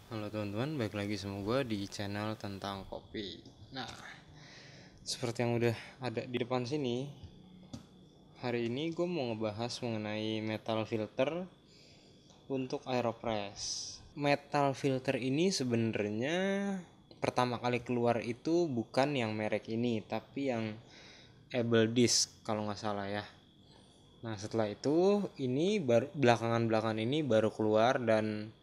Halo teman-teman, balik lagi sama gue di channel tentang kopi. Nah, seperti yang udah ada di depan sini, hari ini gue mau ngebahas mengenai metal filter untuk Aeropress. Metal filter ini sebenarnya pertama kali keluar itu bukan yang merek ini, tapi yang Able Disc kalau nggak salah ya. Nah, setelah itu ini baru belakangan ini baru keluar dan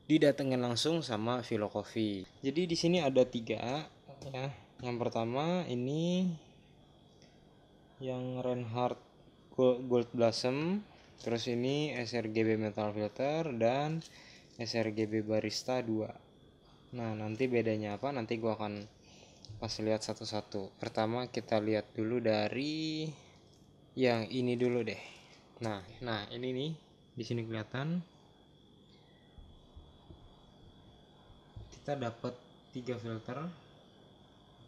didatengin langsung sama Philo Coffee. Jadi di sini ada 3 ya. Yang pertama ini yang Reinhardt Gold Blossom, terus ini sRGB Metal Filter dan sRGB Barista 2. Nah, nanti bedanya apa? Nanti gua akan pas lihat satu-satu. Pertama kita lihat dulu dari yang ini dulu deh. Nah, ini nih di sini kelihatan kita dapat 3 filter.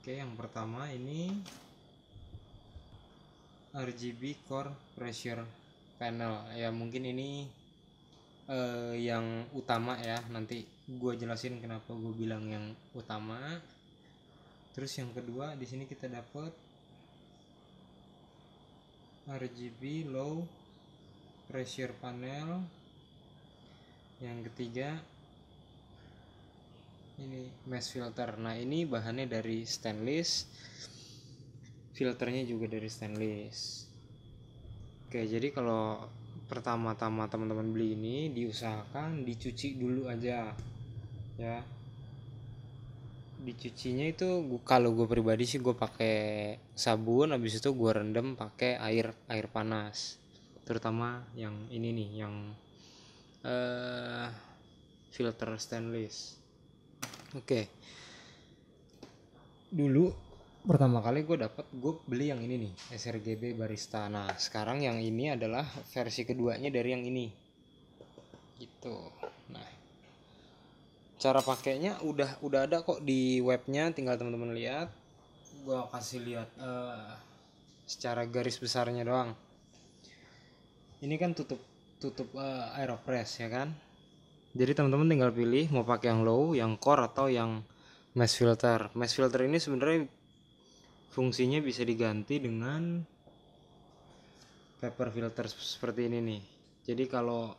Oke, yang pertama ini RGB Core Pressure Panel. Ya mungkin ini yang utama ya. Nanti gue jelasin kenapa gue bilang yang utama. Terus yang kedua di sini kita dapat RGB Low Pressure Panel. Yang ketiga ini mesh filter. Nah, ini bahannya dari stainless, filternya juga dari stainless. Oke, jadi kalau pertama-tama teman-teman beli ini diusahakan dicuci dulu aja ya. Dicucinya itu kalau gue pribadi sih gue pakai sabun, habis itu gue rendam pakai air panas, terutama yang ini nih yang eh, filter stainless. Oke, dulu pertama kali gue beli yang ini nih, sRGB Barista. Nah, sekarang yang ini adalah versi keduanya dari yang ini gitu. Nah, cara pakainya udah ada kok di webnya, tinggal teman-teman lihat. Gua kasih lihat secara garis besarnya doang. Ini kan tutup tutup Aeropress ya kan. Jadi teman-teman tinggal pilih mau pakai yang low, yang core atau yang mesh filter. Mesh filter ini sebenarnya fungsinya bisa diganti dengan paper filter seperti ini nih. Jadi kalau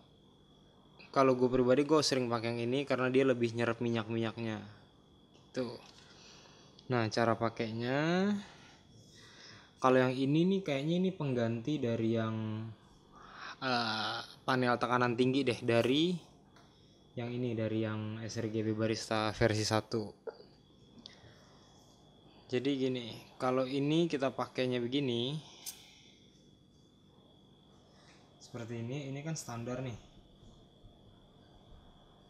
kalau gue pribadi gue sering pakai yang ini karena dia lebih nyerap minyak-minyaknya. Tuh. Nah, cara pakainya kalau yang ini nih kayaknya ini pengganti dari yang panel tekanan tinggi deh, dari yang ini, dari yang sRGB Barista versi 1. Jadi gini, kalau ini kita pakainya begini seperti ini kan standar nih.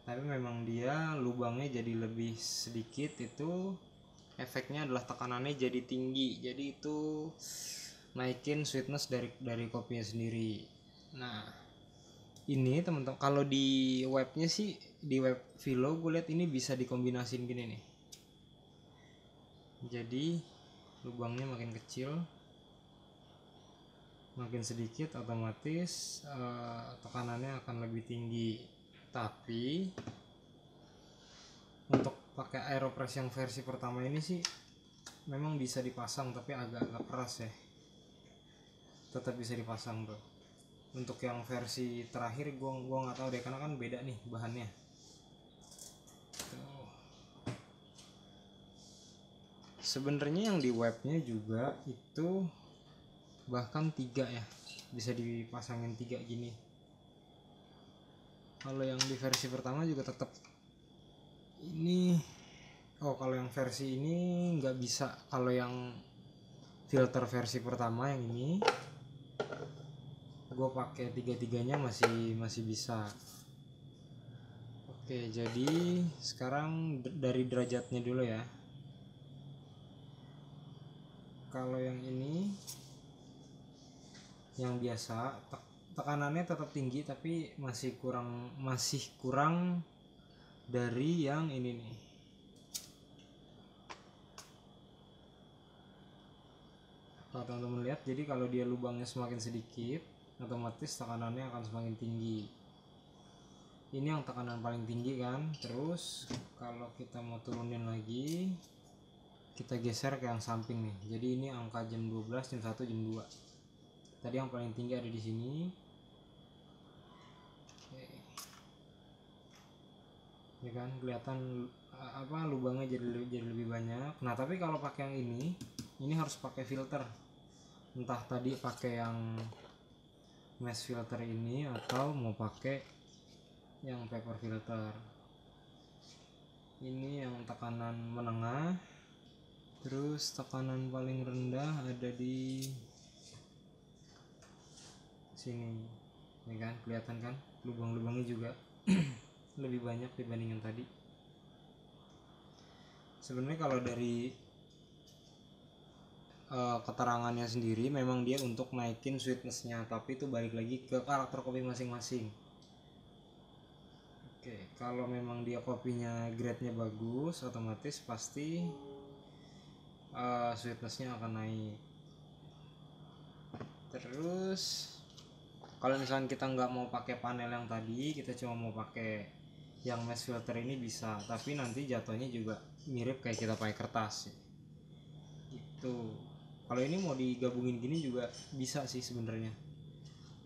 Tapi memang dia lubangnya jadi lebih sedikit, itu efeknya adalah tekanannya jadi tinggi. Jadi itu naikin sweetness dari kopinya sendiri. Nah, ini teman-teman kalau di webnya sih, di web Philo gue lihat ini bisa dikombinasin gini nih. Jadi lubangnya makin kecil, makin sedikit otomatis tekanannya akan lebih tinggi. Tapi untuk pakai Aeropress yang versi pertama ini sih memang bisa dipasang, tapi agak-agak keras ya. Tetap bisa dipasang tuh. Untuk yang versi terakhir gua nggak tahu deh, karena kan beda nih bahannya. Sebenarnya yang di webnya juga itu bahkan 3 ya, bisa dipasangin 3 gini. Kalau yang di versi pertama juga tetap ini. Oh, kalau yang versi ini nggak bisa. Kalau yang filter versi pertama yang ini gue pakai tiga-tiganya masih bisa. Oke, jadi sekarang dari derajatnya dulu ya. Kalau yang ini yang biasa tekanannya tetap tinggi, tapi masih kurang dari yang ini nih. Kalau teman-teman lihat, jadi kalau dia lubangnya semakin sedikit, otomatis tekanannya akan semakin tinggi. ini yang tekanan paling tinggi kan. Terus kalau kita mau turunin lagi, kita geser ke yang samping nih. Jadi ini angka jam 12, jam 1, jam 2. Tadi yang paling tinggi ada di sini. Oke. Ya kan kelihatan apa lubangnya jadi lebih banyak. Nah, tapi kalau pakai yang ini harus pakai filter. Entah tadi pakai yang mesh filter ini atau mau pakai yang paper filter. Ini yang tekanan menengah. Terus tekanan paling rendah ada di sini. Ya kan, kelihatan kan? Lubang-lubangnya juga lebih banyak dibanding yang tadi. Sebenarnya kalau dari keterangannya sendiri memang dia untuk naikin sweetnessnya, tapi itu balik lagi ke karakter kopi masing-masing. Oke, kalau memang dia kopinya grade-nya bagus, otomatis pasti sweetnessnya akan naik. Terus kalau misalnya kita nggak mau pakai panel yang tadi, kita cuma mau pakai yang mesh filter ini bisa, tapi nanti jatuhnya juga mirip kayak kita pakai kertas gitu. Kalau ini mau digabungin gini juga bisa sih sebenarnya,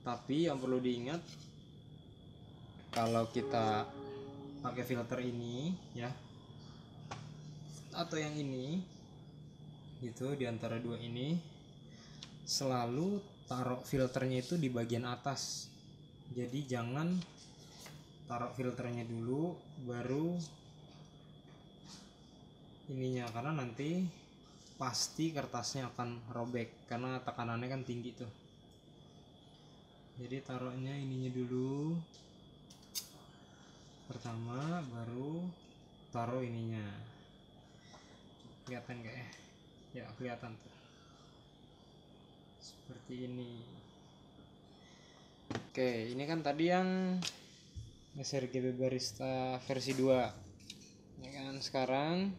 tapi yang perlu diingat kalau kita pakai filter ini ya atau yang ini gitu, diantara dua ini selalu taruh filternya itu di bagian atas. Jadi jangan taruh filternya dulu baru ininya, karena nanti pasti kertasnya akan robek karena tekanannya kan tinggi tuh. Jadi taruhnya ininya dulu pertama, baru taruh ininya. Kelihatan gak ya? Ya kelihatan tuh, seperti ini. Oke, ini kan tadi yang sRGB Barista versi 2 ya kan. Sekarang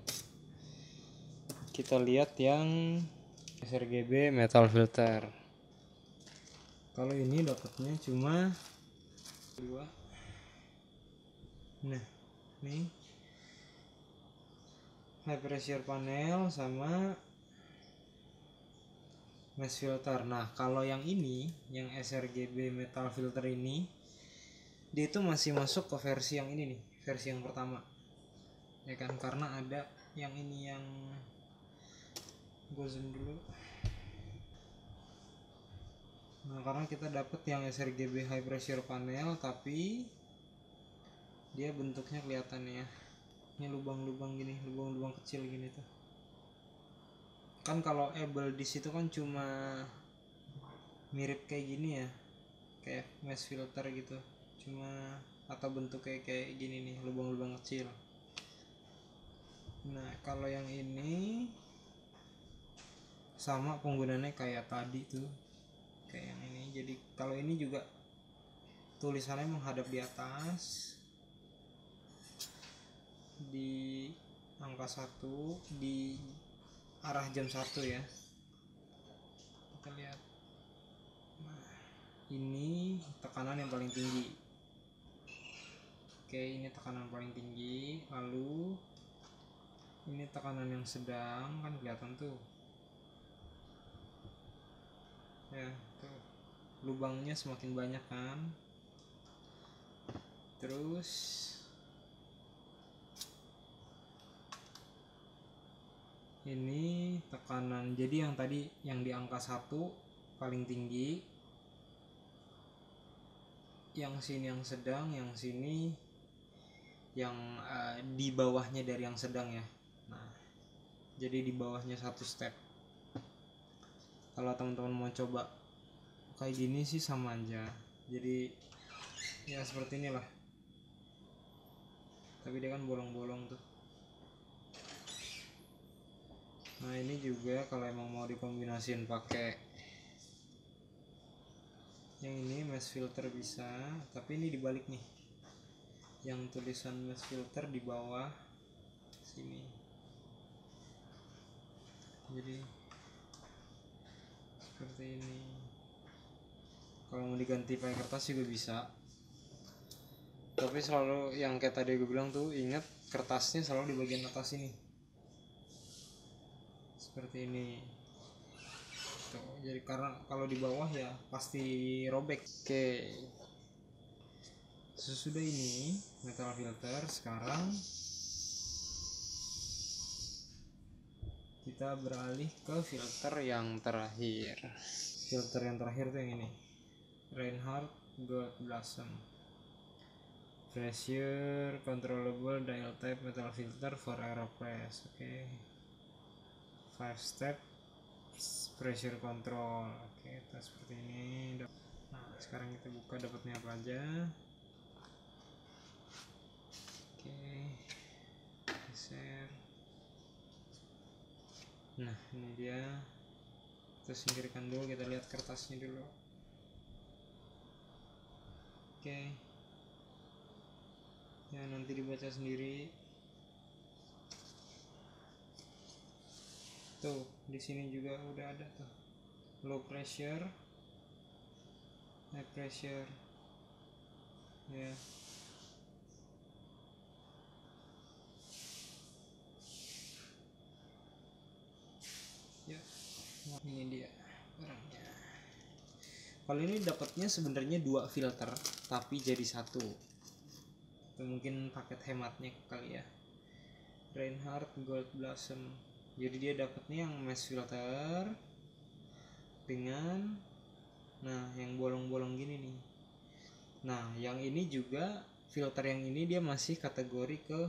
kita lihat yang sRGB metal filter. Kalau ini dapatnya cuma 2. Nah, nih high pressure panel sama mesh filter. Nah, kalau yang ini, yang sRGB metal filter ini, dia itu masih masuk ke versi yang ini nih, versi yang pertama. Ya kan, karena ada yang ini yang gue zoom dulu. Nah, karena kita dapat yang sRGB high pressure panel, tapi dia bentuknya kelihatannya ya. Ini lubang-lubang gini, lubang-lubang kecil gini tuh. Kan kalau able di situ kan cuma mirip kayak gini ya, kayak mesh filter gitu, cuma atau bentuk kayak gini nih, lubang-lubang kecil. Nah, kalau yang ini sama penggunaannya kayak tadi tuh, kayak yang ini. Jadi kalau ini juga tulisannya menghadap di atas di angka 1 di arah jam 1 ya. Kita lihat. Nah, ini tekanan yang paling tinggi. Oke, ini tekanan paling tinggi. Lalu ini tekanan yang sedang, kan kelihatan tuh. Ya, tuh. Lubangnya semakin banyak kan. Terus ini tekanan, jadi yang tadi yang di angka 1 paling tinggi, yang sini yang sedang, yang sini yang di bawahnya dari yang sedang ya. Nah, jadi di bawahnya satu step. Kalau teman-teman mau coba kayak gini sih sama aja, jadi ya seperti inilah, tapi dia kan bolong-bolong tuh. Nah, ini juga kalau emang mau dikombinasiin pakai yang ini mesh filter bisa, tapi ini dibalik nih, yang tulisan mesh filter di bawah sini. Jadi seperti ini. Kalau mau diganti pakai kertas juga bisa. Tapi selalu yang kayak tadi gue bilang tuh, ingat kertasnya selalu di bagian atas ini seperti ini tuh. Jadi karena kalau di bawah ya pasti robek. Oke, sesudah ini metal filter, sekarang kita beralih ke filter yang terakhir. Filter yang terakhir tuh yang ini, Reinhardt Gold Blossom Pressure Controllable Dial Type Metal Filter for Aeropress. Oke, 5 step pressure control. Oke, kita seperti ini. Nah, sekarang kita buka dapatnya apa aja. Oke, geser. Nah, ini dia. Kita singkirkan dulu, kita lihat kertasnya dulu. Oke, ya nanti dibaca sendiri. Tuh, di sini juga udah ada tuh. Low pressure, high pressure. Ya. Ya. Nah, ini dia barangnya. Kalau ini dapatnya sebenarnya 2 filter tapi jadi 1. Itu mungkin paket hematnya kali ya. Reinhardt Gold Blossom. Jadi dia dapatnya yang mesh filter dengan yang bolong-bolong gini nih. Nah, yang ini juga filter yang ini dia masih kategori ke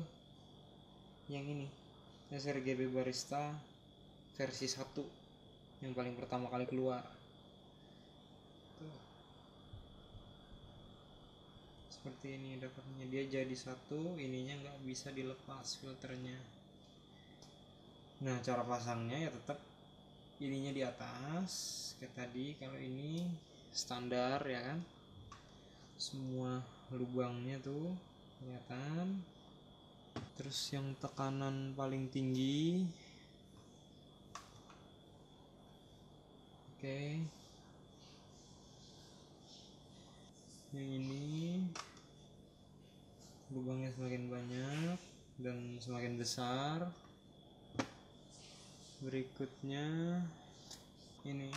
yang ini, sRGB Barista versi 1 yang paling pertama kali keluar. Tuh. Seperti ini dapatnya, dia jadi 1, ininya nggak bisa dilepas filternya. Nah, cara pasangnya ya tetap ininya di atas kayak tadi. Kalau ini standar ya kan, semua lubangnya tuh kelihatan. Terus yang tekanan paling tinggi, oke, yang ini lubangnya semakin banyak dan semakin besar. Berikutnya ini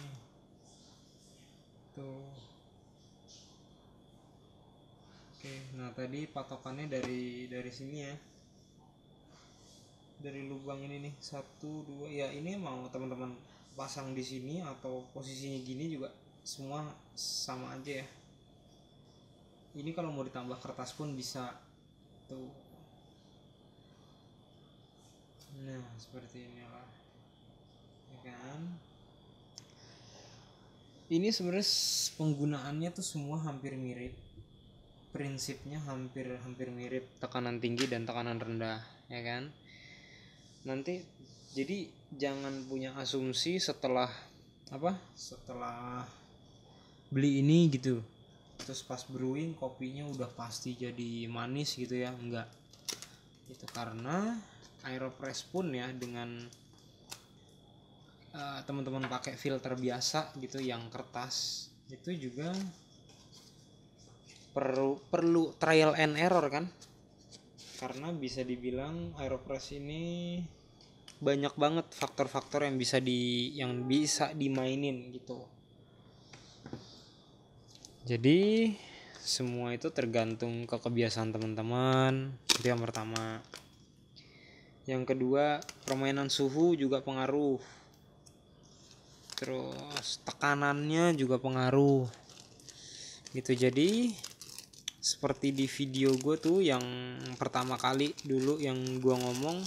tuh. Oke, nah tadi patokannya dari sini ya, dari lubang ini nih, 1 2 ya. Ini mau teman-teman pasang di sini atau posisinya gini juga semua sama aja ya. Ini kalau mau ditambah kertas pun bisa tuh. Nah, seperti inilah ya kan. Ini sebenarnya penggunaannya tuh semua hampir mirip, prinsipnya hampir mirip, tekanan tinggi dan tekanan rendah ya kan. Nanti jadi jangan punya asumsi setelah beli ini gitu terus pas brewing kopinya udah pasti jadi manis gitu ya, enggak. Itu karena Aeropress pun ya, dengan teman-teman pakai filter biasa gitu yang kertas, itu juga perlu trial and error kan, karena bisa dibilang Aeropress ini banyak banget faktor-faktor yang bisa dimainin gitu. Jadi semua itu tergantung ke kebiasaan teman-teman. Itu yang pertama. Yang kedua, permainan suhu juga pengaruh. Terus tekanannya juga pengaruh. Gitu. Jadi seperti di video gue tuh yang pertama kali dulu yang gue ngomong,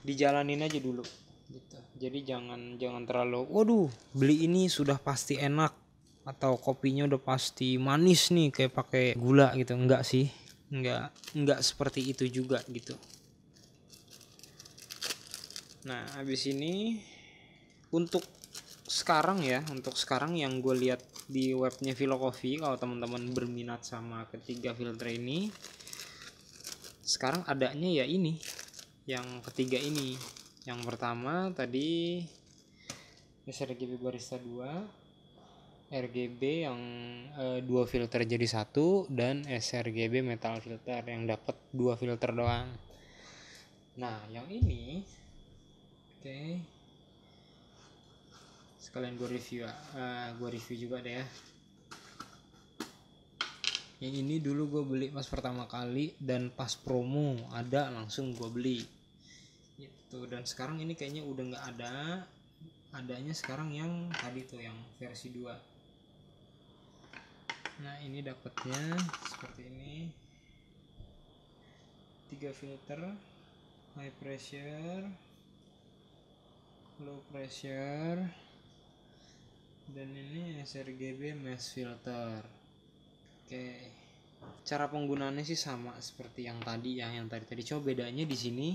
dijalanin aja dulu gitu. Jadi jangan terlalu waduh beli ini sudah pasti enak atau kopinya udah pasti manis nih kayak pakai gula gitu. Enggak sih, enggak seperti itu juga gitu. Nah, habis ini untuk sekarang yang gue lihat di webnya Philo Coffee, kalau teman-teman berminat sama ketiga filter ini, sekarang adanya ya ini yang ketiga ini. Yang pertama tadi sRGB Barista 2, RGB yang dua filter jadi satu, dan sRGB metal filter yang dapat dua filter doang. Nah yang ini oke, sekalian gue review juga deh ya. Yang ini dulu gue beli pas pertama kali dan pas promo ada, langsung gue beli gitu. Dan sekarang ini kayaknya udah nggak ada, adanya sekarang yang tadi tuh yang versi 2. Nah ini dapatnya seperti ini, 3 filter, high pressure, low pressure, dan ini sRGB mesh filter. Oke, cara penggunaannya sih sama seperti yang tadi ya, yang tadi coba bedanya di sini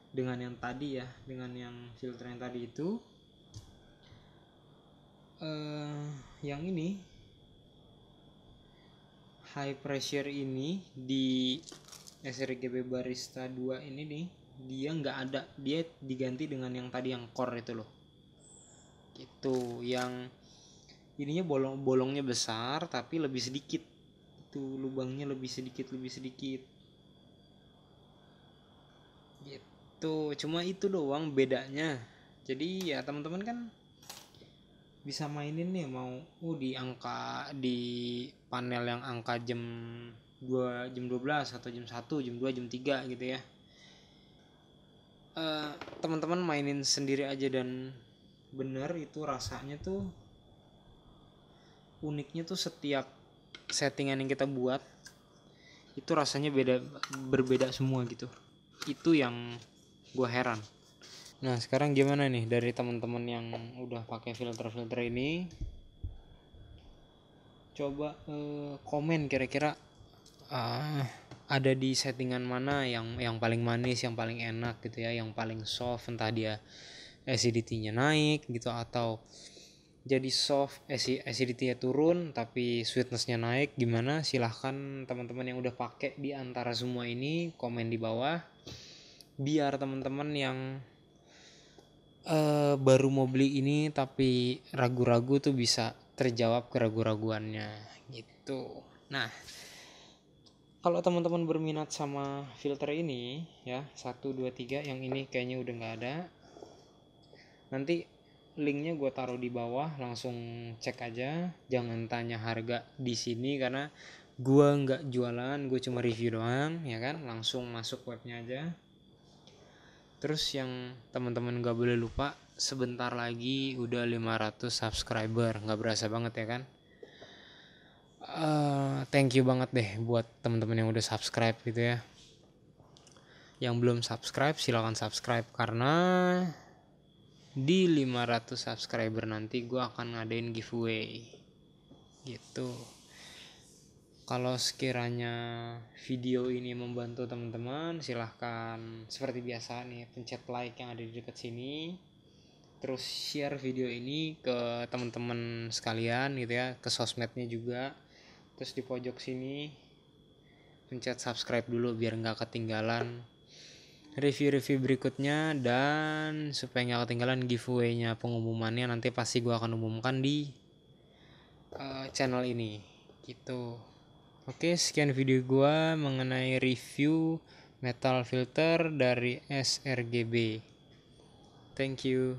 dengan yang tadi ya, dengan yang filter yang tadi itu yang ini high pressure ini di sRGB Barista 2 ini nih, dia nggak ada, dia diganti dengan yang tadi yang core itu loh. Itu yang ininya bolongnya besar tapi lebih sedikit, itu lubangnya lebih sedikit gitu. Cuma itu doang bedanya. Jadi ya teman-teman kan bisa mainin nih, mau di panel yang angka jam 12 atau jam 1, jam 2, jam 3 gitu ya. Teman-teman mainin sendiri aja, dan bener itu rasanya tuh, uniknya tuh setiap settingan yang kita buat itu rasanya berbeda semua gitu. Itu yang gue heran. Nah sekarang gimana nih dari teman-teman yang udah pakai filter ini, coba komen kira-kira ada di settingan mana yang paling manis, yang paling enak gitu ya, yang paling soft, entah dia acidity-nya naik gitu atau jadi soft, acidity-nya turun tapi sweetness-nya naik, gimana? Silahkan teman-teman yang udah pakai di antara semua ini komen di bawah, biar teman-teman yang baru mau beli ini tapi ragu-ragu tuh bisa terjawab keraguan-raguannya gitu. Nah kalau teman-teman berminat sama filter ini ya, 1, 2, 3, yang ini kayaknya udah nggak ada, nanti linknya gue taruh di bawah, langsung cek aja, jangan tanya harga di sini karena gue nggak jualan, gue cuma review doang ya kan, langsung masuk webnya aja. Terus yang teman-teman gak boleh lupa, sebentar lagi udah 500 subscriber, nggak berasa banget ya kan. Thank you banget deh buat teman-teman yang udah subscribe gitu ya. Yang belum subscribe silahkan subscribe, karena di 500 subscriber nanti gue akan ngadain giveaway gitu. Kalau sekiranya video ini membantu teman-teman, silahkan seperti biasa nih pencet like yang ada di dekat sini, terus share video ini ke teman-teman sekalian gitu ya, ke sosmednya juga. Terus di pojok sini pencet subscribe dulu biar nggak ketinggalan review-review berikutnya, dan supaya nggak ketinggalan giveaway-nya, pengumumannya nanti pasti gue akan umumkan di channel ini gitu. Oke, sekian video gue mengenai review metal filter dari sRGB. Thank you.